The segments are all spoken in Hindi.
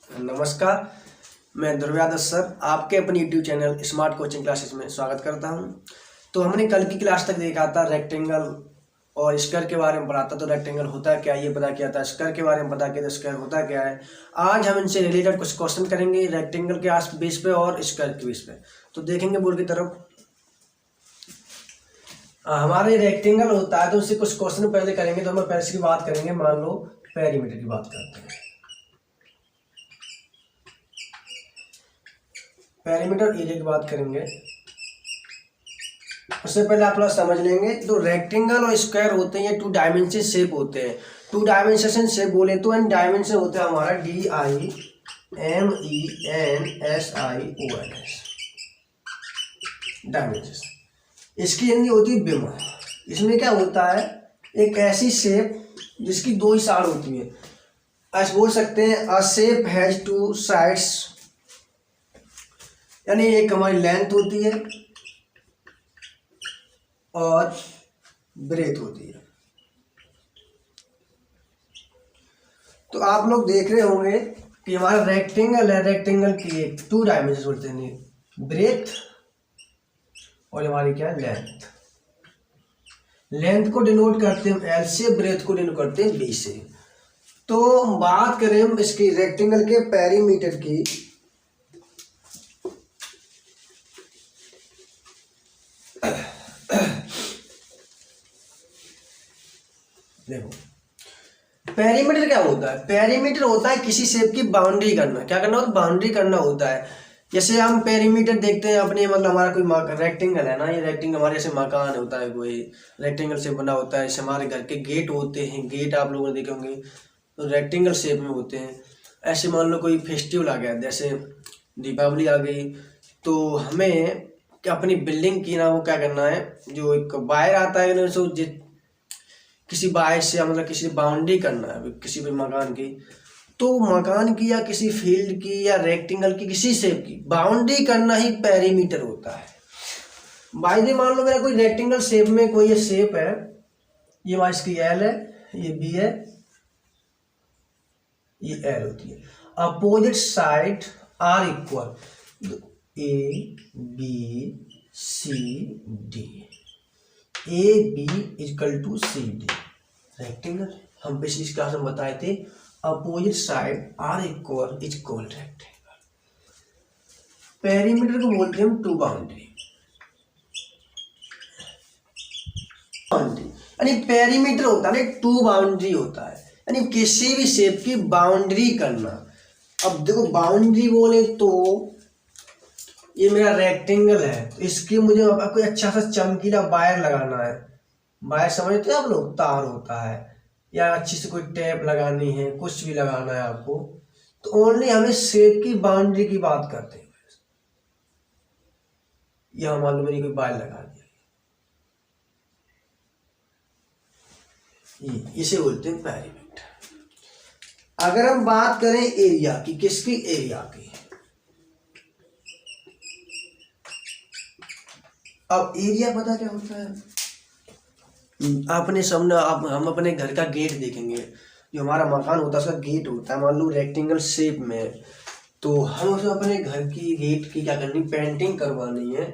नमस्कार, मैं ध्रुव्यादर्श सर आपके अपने YouTube channel smart coaching classes में स्वागत करता हूं। तो हमने कल की क्लास तक देखा था रेक्टेंगल और स्क्वायर के बारे में पढ़ा था। तो रेक्टेंगल होता क्या ये पता किया था, स्क्वायर के बारे में पता किया था स्क्वायर होता क्या है। आज हम इनसे रिलेटेड कुछ क्वेश्चन करेंगे रेक्टेंगल के बेस पे और स्क्वायर के बेस पे। तो देखेंगे बोर्ड की तरफ। हमारे रेक्टेंगल होता है तो उससे कुछ क्वेश्चन पहले करेंगे। तो हम पहले की बात करेंगे, मान लो पेरीमीटर की बात करते हैं। पेरीमीटर एरिया की बात करेंगे। उससे पहले आप लोग समझ लेंगे तो रेक्टेंगल और स्क्वायर होते हैं, ये टू डायमेंशन शेप होते हैं। टू डायमेंशन शेप बोले तो एन डायमेंशन होता है हमारा DIMENSIONS डायमेंशन। इसकी हिंदी होती है बिमा। इसमें क्या होता है, एक ऐसी शेप जिसकी दो ही साइड होती है। ऐसे बोल सकते हैं अ शेप हैज टू साइड्स, यानी एक हमारी लेंथ होती है और ब्रेथ होती है। तो आप लोग देख रहे होंगे कि हमारा रेक्टेंगल है, रेक्टेंगल की एक टू डायमेंशन होते हैं, ब्रेथ और हमारी क्या है लेंथ। लेंथ को डिनोट करते हैं एल से, ब्रेथ को डिनोट करते हैं बी से। तो बात करें हम इसकी रेक्टेंगल के पेरीमीटर की, देखो पेरीमीटर क्या होता है। पेरीमीटर होता है किसी शेप की बाउंड्री करना। क्या करना होता है, बाउंड्री करना होता है। जैसे हम पेरीमीटर देखते हैं अपने, मतलब हमारा कोई रेक्टेंगल है ना, ये रेक्टेंगल हमारे जैसे मकान होता है, कोई रेक्टेंगल से बना होता है। जैसे हमारे घर के गेट होते हैं, गेट आप लोगों ने देखे होंगे तो रेक्टेंगल शेप में होते हैं। ऐसे मान लो कोई फेस्टिवल आ गया, जैसे दीपावली आ गई, तो हमें अपनी बिल्डिंग की ना वो क्या करना है, जो एक वायर आता है ना, किसी बाहर से मतलब किसी बाउंड्री करना है किसी भी मकान की। तो मकान की या किसी फील्ड की या रेक्टेंगल की किसी शेप की बाउंड्री करना ही पेरीमीटर होता है। बाय द मान लो मेरा कोई रेक्टेंगल शेप में कोई ये शेप है, ये हमारी इसकी एल है, ये बी है, ये एल होती है। Opposite side are equal A B C D, A B equal to C D. Rectangle हम पिछली क्लास में बताए थे, opposite side are equal is called rectangle. Perimeter को बोलते हैं हम टू बाउंड्री। बाउंड्री यानी पेरीमीटर होता है ना, टू बाउंड्री होता है, यानी किसी भी शेप की बाउंड्री करना। अब देखो बाउंड्री बोले तो ये मेरा रेक्टेंगल है, तो इसके मुझे कोई अच्छा सा चमकीला वायर लगाना है। वायर समझते हैं आप लोग, तार होता है, या अच्छी से कोई टेप लगानी है, कुछ भी लगाना है आपको, तो ओनली हमें शेप की बाउंड्री की बात करते हैं। यह मान लो मेरी कोई वायर लगा दिया, इसे बोलते हैं पेरीमीटर। अगर हम बात करें एरिया की, किसकी, एरिया की। अब एरिया पता क्या होता है, अपने सामने हम अपने घर का गेट देखेंगे, जो हमारा मकान होता है उसका गेट होता है मान लो रेक्टेंगल शेप में। तो हम उसे अपने घर की गेट की क्या करनी, पेंटिंग करवानी है,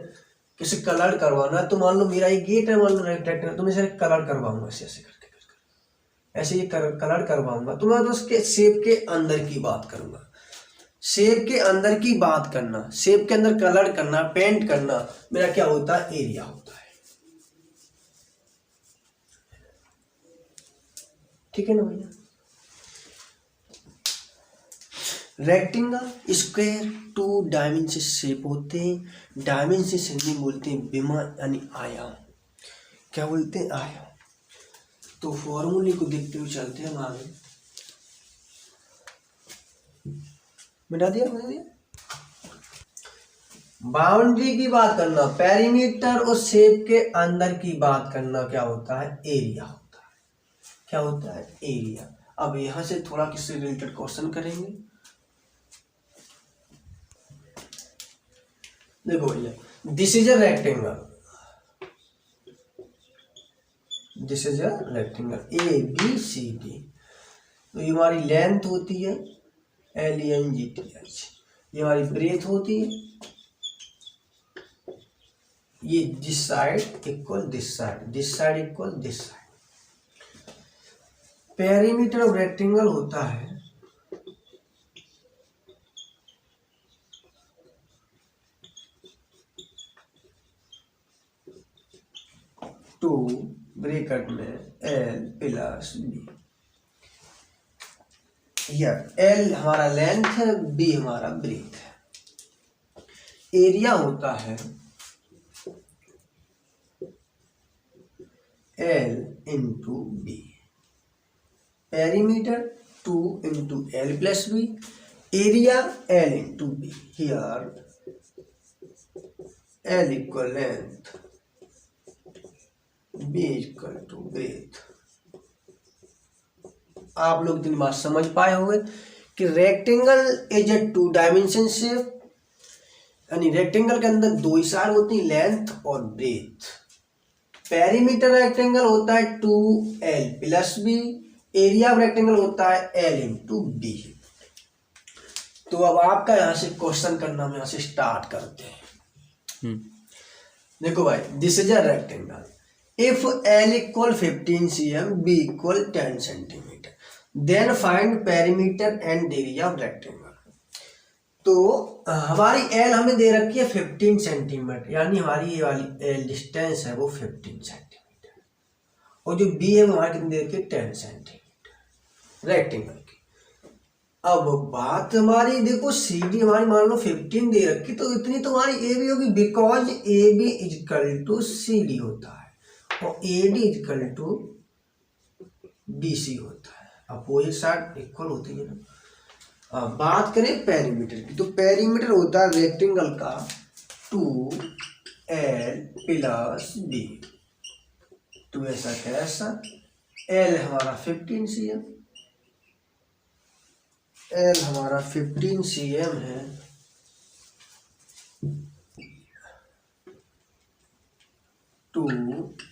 किसी कलर करवाना है। तो मान लो मेरा ये गेट है, मान लो रेक्टेंगल, तो मैं इसे कलर करवाऊंगा, ऐसे ऐसे करके ऐसे ये कलर करवाऊंगा। तो मैं तो उसके शेप के अंदर की बात करूंगा। शेप के अंदर की बात करना, शेप के अंदर कलर करना, पेंट करना, मेरा क्या होता है, एरिया होता है। ठीक है ना भैया। Rectangle square two dimension shape होते हैं। डायमेंशन हिंदी बोलते हैं बिमा, यानी आयाम। क्या बोलते हैं, आयाम। तो फॉर्मूले को देखते हुए चलते हैं आगे। मिटा दिया। बाउंड्री की बात करना, पेरीमीटर और शेप के अंदर की बात करना क्या होता है, एरिया होता है। क्या होता है, एरिया। अब यहां से थोड़ा किससे रिलेटेड क्वेश्चन करेंगे। देखो भैया, this is a rectangle, this is a rectangle A B C D. तो ये हमारी लेंथ होती है, LENGTH। ये हमारी ब्रेथ होती है, ये this side equal this side, this side equal this side. Perimeter of rectangle होता है 2 ब्रैकेट में L प्लस B। L हमारा लेंथ है, B हमारा ब्रेथ है। एरिया होता है L into B। Perimeter 2 into L plus B, area L into B। Here L equal length, B equal to breadth. आप लोग इतनी बात समझ पाए होंगे कि rectangle is a 2 dimension shape, यानी रेक्टेंगल के अंदर 2 इशार होती हैं, लेंथ और ब्रेथ। पेरीमीटर रेक्टेंगल होता है 2L plus B, area of rectangle होता है L इंटू B। तो अब आपका यहां से क्वेश्चन करना हम यहां से स्टार्ट करते हैं। देखो भाई, this is a rectangle. If L equal 15 cm, B equal 10 centimeter, then find perimeter and area of rectangle। तो हमारी L हमें दे रखी है 15 सेंटीमीटर, यानी हमारी ये वाली L डिस्टेंस है वो 15 सेंटीमीटर, और जो B है वो हमारी कितनी दे रखी है 10 सेंटीमीटर रेक्टेंगल की। अब बात हमारी देखो, CD हमारी मान लो 15 दे रखी, तो इतनी तो हमारी AB होगी, because AB equal to CD होता है और AD इक्वल टू BC होता है, अपोजिट साइड इक्वल होती है ना। अब बात करें पेरीमीटर की, तो पेरीमीटर होता है रेक्टेंगल का 2L प्लस B। तो ऐसा कैसा, L हमारा 15 cm, L हमारा 15 cm है, टू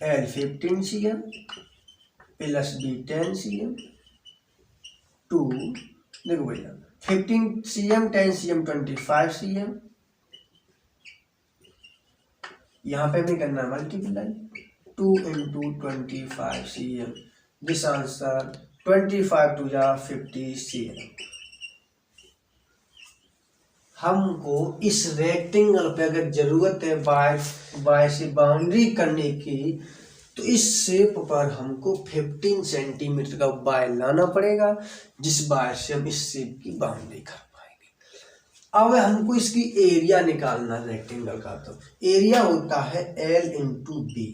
L 15 cm plus B 10 cm, टू देखो भैया 15 cm 10 cm 25 cm, यहाँ पे भी करना है multiply, 2 into 25 cm, this answer 25 टू जा 50 cm। हमको इस रेक्टेंगल पे अगर जरूरत है बाय से बाउंड्री करने की, तो इस शेप पर हमको 15 सेंटीमीटर का बाय लाना पड़ेगा, जिस बाय से हम इस शेप की बाउंड्री कर पाएंगे। अब हमको इसकी एरिया निकालना रेक्टेंगल का, तो एरिया होता है L इंटू B।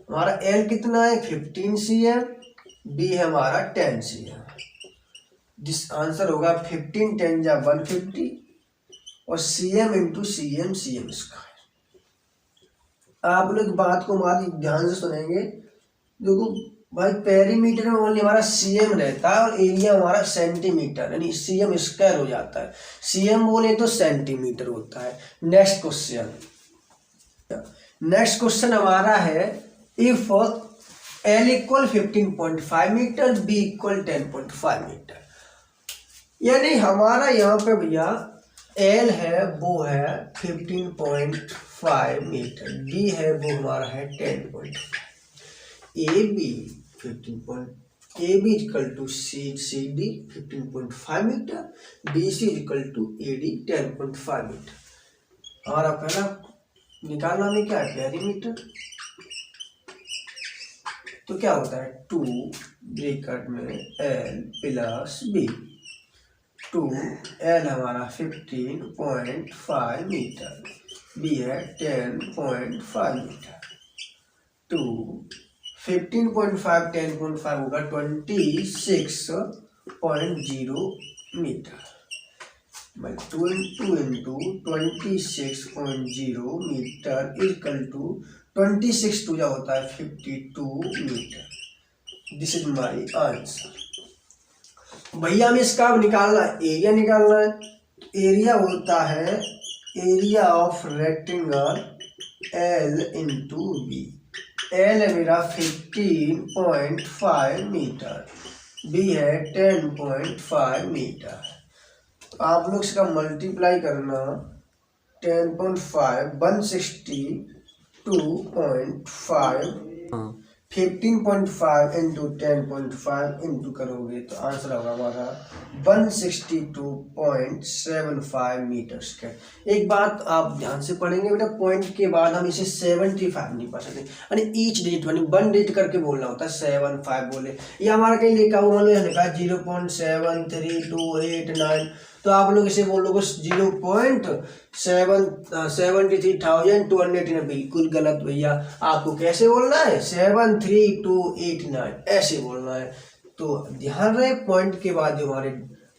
हमारा L कितना है 15 cm, B है हमारा 10 cm, जिस आंसर होगा 15 10 जा 150 और cm इंटू cm स्क्वायर। आप लोग बात को हमारी ध्यान से सुनेंगे। देखो भाई, पेरीमीटर में ओनली हमारा cm रहता है और एरिया हमारा सेंटीमीटर, यानी cm स्क्वायर हो जाता है। cm बोले तो सेंटीमीटर होता है। नेक्स्ट क्वेश्चन हमारा है, if L equal 15.5 metre, B equal 10.5 metre, यानी हमारा यहाँ पे भैया L है वो है 15.5 मीटर, B है वो हमारा है 10.5, AB equal to CD 15.5 metre, BC equal to AD 10.5 metre. हमारा पहला निकालना में क्या है, पेरीमीटर। तो क्या होता है 2 ब्रैकेट में L प्लस B, 2L हमारा 15.5 मीटर, B है 10.5 मीटर, 2 15.5 10.5 होगा 26.0 metre, 2 into 26.0 metre equal to 26 टू जा होता है 52 metre. This is my answer. भैया हमें इसका अब निकालना है, एरिया निकालना है। एरिया होता है area of rectangle L into B। L है मेरा 15.5 मीटर, B है 10.5 मीटर। आप लोग इसका मल्टीप्लाई करना 10.5 162.5 15.5 इंटू 10.5 इंटू करोगे तो आंसर होगा हमारा 162.75 मीटर स्क्वायर। एक बात आप ध्यान से पढ़ेंगे बेटा, पॉइंट के बाद हम इसे 75 नहीं पढ़ सकते, यानी ईच डिजिट यानी 1 डिजिट करके बोलना होता है, 75 बोले। ये हमारा कहीं लिखा हुआ मान लो लिखा 0.73289, तो आप लोग इसे बोलोगे 0.73,289, बिल्कुल गलत भैया। आपको कैसे बोलना है 73289 ऐसे बोलना है। तो ध्यान रहे पॉइंट के बाद जो हमारे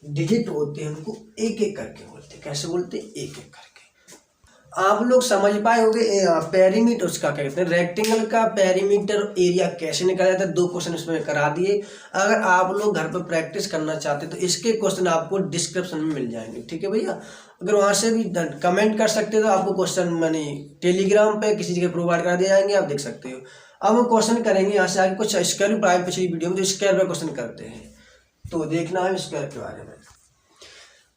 डिजिट होते हैं उनको एक एक करके बोलते हैं। कैसे बोलते हैं? एक एक करके। आप लोग समझ पाए होंगे पेरीमीटर उसका क्या कहते हैं, रेक्टेंगल का पेरीमीटर एरिया कैसे निकाला जाता है। 2 क्वेश्चन इसमें करा दिए। अगर आप लोग घर पर प्रैक्टिस करना चाहते हैं तो इसके क्वेश्चन आपको डिस्क्रिप्शन में मिल जाएंगे, ठीक है भैया। अगर वहां से भी कमेंट कर सकते हो तो आपको क्वेश्चन मैंने टेलीग्राम पे किसी जगह प्रोवाइड करा दिए जाएंगे, आप देख सकते हो। अब हम क्वेश्चन करेंगे यहाँ से आगे कुछ स्क्वायर प्राइम पिछली वीडियो में, तो स्क्वायर पे क्वेश्चन करते हैं, तो देखना है स्क्वायर के बारे में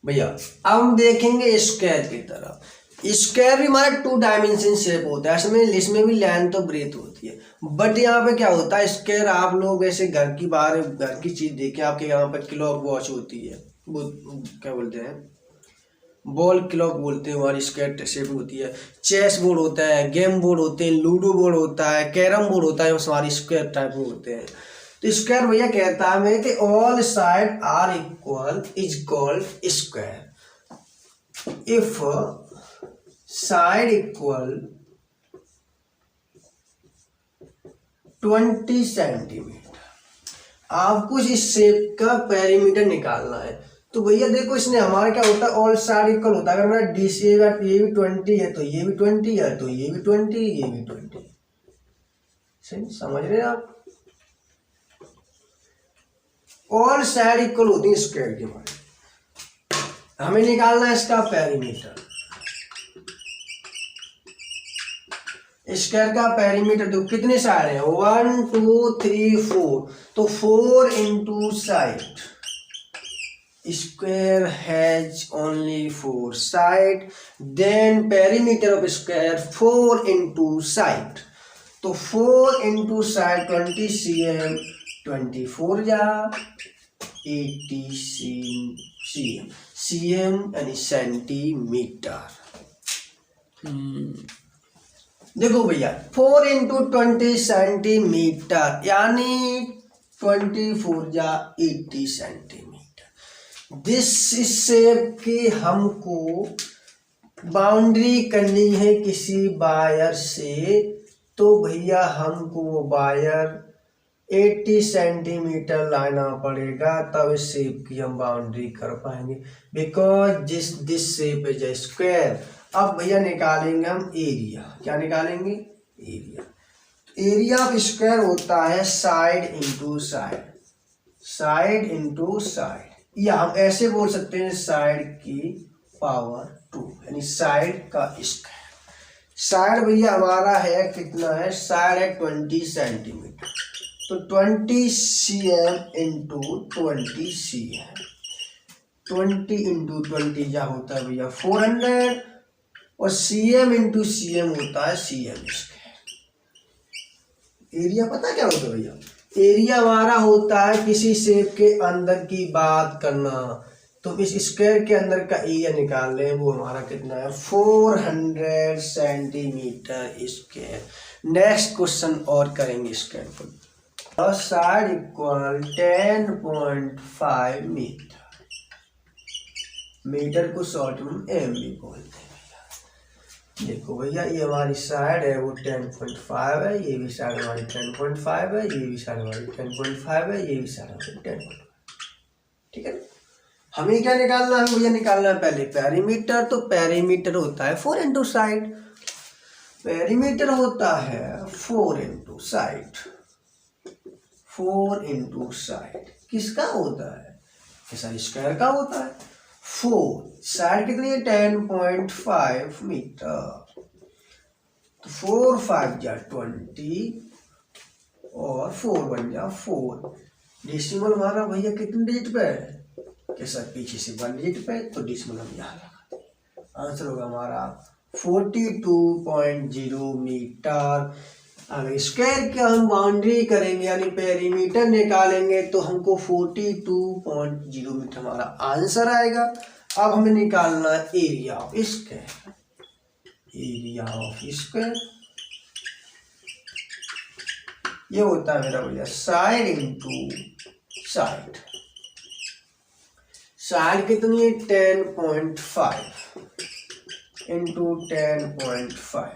भैया। अब हम देखेंगे स्क्वायर की तरफ। स्क्वायर भी हमारा 2 डायमेंशन शेप होता है, इसमें भी लेंथ और ब्रेथ होती है। बट यहाँ पे क्या होता है, स्क्वायर आप लोग ऐसे घर की बाहर घर की चीज देखें, आपके यहाँ पर क्लॉक वॉच होती है, वो क्या बोलते हैं, बॉल क्लॉक बोलते हैं, हमारी स्क्वायर शेप होती है। चेस बोर्ड होता है, गेम बोर्ड होते हैं, लूडो बोर्ड होता है, कैरम बोर्ड होता है, हमारी स्क्वायर टाइप में होते हैं। तो स्क्वायर भैया कहता है मैं कि all side are equal is called square if side equal 20 centimetre. आपको इस शेप का पेरीमीटर निकालना है। तो भैया देखो इसने हमारा क्या होता है, ऑल साइड इक्वल होता है। अगर मेरा डी से ये भी 20 है तो ये भी 20 है, तो ये भी 20, ये भी 20। सही समझ रहे हैं आप? ऑल साइड इक्वल होती है स्क्वायर की हमारे। हमें निकालना है इसका पेरीमीटर। स्क्वायर का पेरीमीटर तो कितने साइड है, 1 2 3 4, तो 4 into side. Square has only 4 side, then perimeter of square 4 into side. तो 4 इंटू साइड 20 cm, 24 जा 80 cm, cm यानी सेंटीमीटर। देखो भैया 4 इंटू 20 सेंटीमीटर यानी 24 जा 80 सेंटीमीटर। दिस शेप की हमको बाउंड्री करनी है किसी वायर से, तो भैया हमको वो वायर 80 सेंटीमीटर लाना पड़ेगा, तब इस शेप की हम बाउंड्री कर पाएंगे। Because this shape is a square. अब भैया निकालेंगे हम एरिया। क्या निकालेंगे? एरिया। एरिया ऑफ स्क्वायर होता है side into side, side into side, या हम ऐसे बोल सकते हैं साइड की पावर 2, यानी साइड का स्क्वायर। साइड भैया हमारा है कितना है, साइड है 20 सेंटीमीटर, तो 20 cm इंटू 20 cm, 20 इंटू 20 क्या होता है भैया 400, और cm इंटू cm होता है cm स्क्वायर। एरिया पता क्या होता है भैया? एरिया हमारा होता है किसी शेप के अंदर की बात करना। तो इस स्क्वायर के अंदर का एरिया निकाल लें, वो हमारा कितना है 400 सेंटीमीटर स्क्वायर। नेक्स्ट क्वेश्चन और करेंगे स्क्वायर को। साइड इक्वल 10.5 मीटर, मीटर को शॉर्ट में एम भी बोलते हैं। देखो भैया ये हमारी साइड है वो 10.5 है, ये भी साइड हमारी 10.5 है, ये भी साइड हमारी 10.5 है, ये भी साइड हमारी 10.5। ठीक है, हमें क्या निकालना है भैया? निकालना है पहले पेरीमीटर। तो पेरीमीटर होता है 4 इंटू साइड, पेरीमीटर होता है 4 इंटू साइड, 4 इंटू साइड किसका होता है? सॉरी स्क्वायर का होता है। 4 साइड कितनी है 10.5 मीटर, तो 4 5 जा 20 और 4 1 जा 4। डेसिमल हमारा भैया कितने डिजिट पे है? कि सर पीछे से 1 डिजिट पे, तो डिसिमल हम यहाँ लगाते हैं। आंसर होगा हमारा 42.0 मीटर। अगर स्क्वायर का हम बाउंड्री करेंगे यानी पेरीमीटर निकालेंगे तो हमको 42.0 मीटर हमारा आंसर आएगा। अब हमें निकालना area of square. Area of square ये होता है मेरा भैया साइड इंटू साइड। साइड कितनी है 10.5 इंटू 10.5,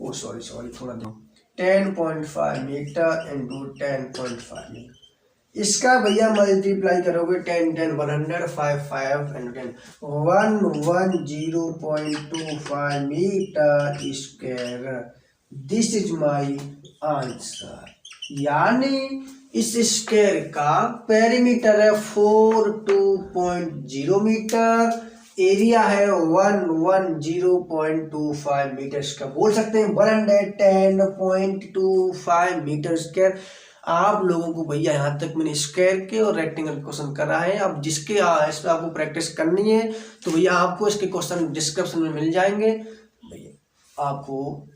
ओ सॉरी थोड़ा दो, 10.5 मीटर इंटू 10.5 मीटर। इसका भैया मल्टीप्लाई करोगे 10 10 100 5 5 and 10 110.25 metre square. This is my answer. यानी इस स्क्वायर का पेरीमीटर है 42.0 मीटर, एरिया है 110.25 मीटर। इसका बोल सकते हैं 110.25 मीटर स्क्वायर। आप लोगों को भैया यहाँ तक मैंने स्क्वायर के और रेक्टेंगल के क्वेश्चन करा है। अब जिसके इस पर आपको प्रैक्टिस करनी है तो भैया आपको इसके क्वेश्चन डिस्क्रिप्शन में मिल जाएंगे। भैया आपको